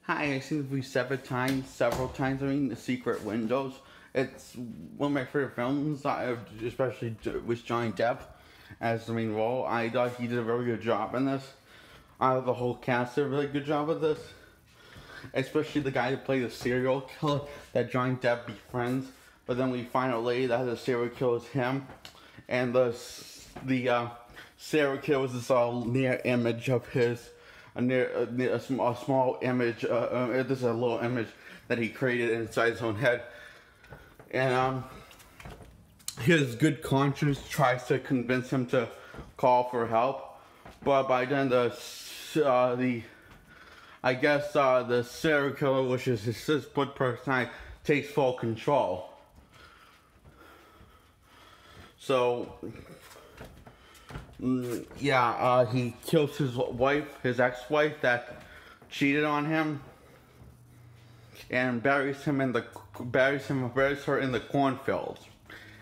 Hi, I've seen the movie several times. I mean, The Secret Windows. It's one of my favorite films, especially with Johnny Depp as the main role. I thought he did a very good job in this. The whole cast did a really good job with this. Especially the guy who played the serial killer that Johnny Depp befriends. But then we find out later that the serial killer is him. And the serial killer was this near image of his. A small image, this is a little image that he created inside his own head. And his good conscience tries to convince him to call for help. But by then the serial killer, which is his split personality, takes full control. So he kills his wife, his ex-wife that cheated on him, and buries her in the cornfields.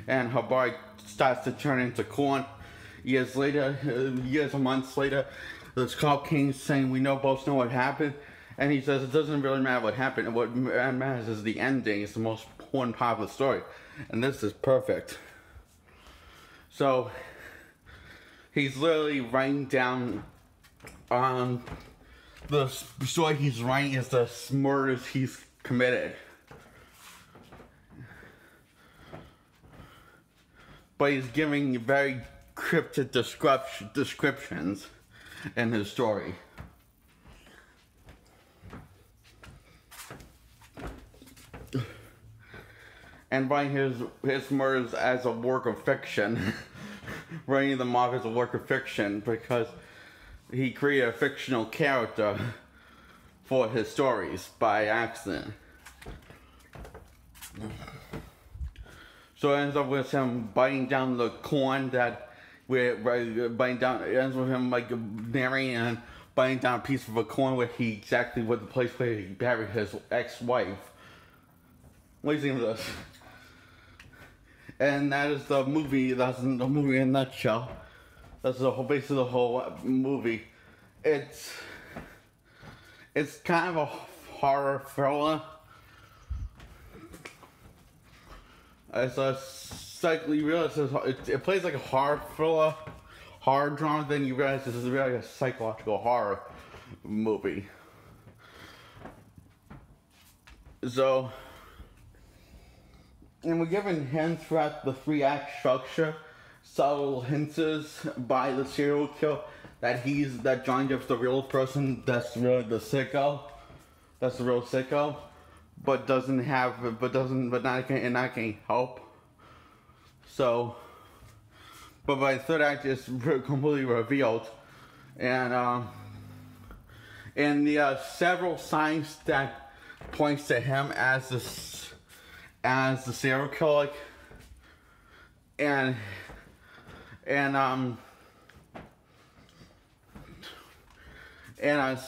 And her body starts to turn into corn. Years or months later, this cop came saying, "We both know what happened," and he says it doesn't really matter what happened. What matters is the ending. It's the most important part of the story, and this is perfect. So he's literally writing down the story he's writing is the murders he's committed. But he's giving very cryptic descriptions in his story. And writing his murders as a work of fiction. Writing them off as a work of fiction because he created a fictional character for his stories by accident. So it ends up with him biting down the corn it ends with him narrating and biting down a piece of a corn where the place where he buried his ex-wife. What do you think of this? And that is the movie. That's the movie in a nutshell. That's the whole base of the whole movie. It's kind of a horror thriller. It's a you realize it plays like a horror thriller, horror drama. Then you realize this is really a psychological horror movie. So. And we're given hints throughout the 3-act structure, subtle hints by the serial killer that Johnny Depp's the real person, that's really the sicko, that's the real sicko, but not getting help. So, but by the 3rd act, it's completely revealed, and the several signs that points to him as the serial killer, and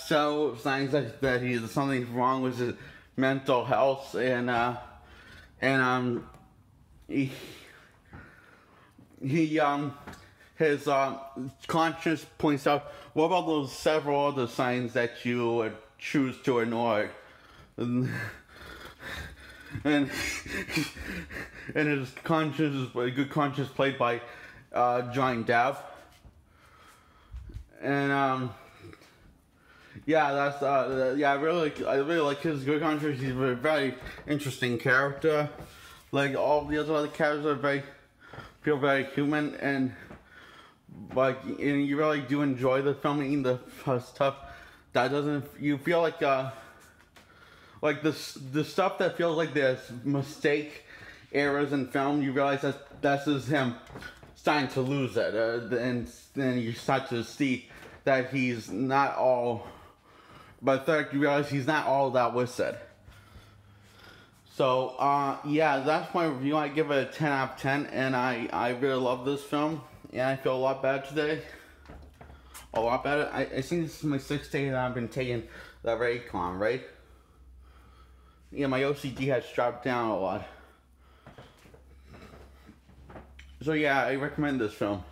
so signs that he's something wrong with his mental health, his conscience points out, what about those several other signs that you would choose to ignore? And his conscience is a good conscience played by Johnny Depp. And I really like his good conscience. He's a very interesting character. Like all the other characters feel very human, and you really do enjoy the filming, the stuff that you feel like the stuff that feels like there's mistake errors in film, you realize that's just him starting to lose it, and then you start to see that he's not all. But third, you realize he's not all that wasted. So that's my review. I give it a 10 out of 10, and I really love this film, and I feel a lot better today. A lot better. I think this is my 6th day that I've been taking the Raycon, right? Yeah, my OCD has dropped down a lot. So yeah, I recommend this film.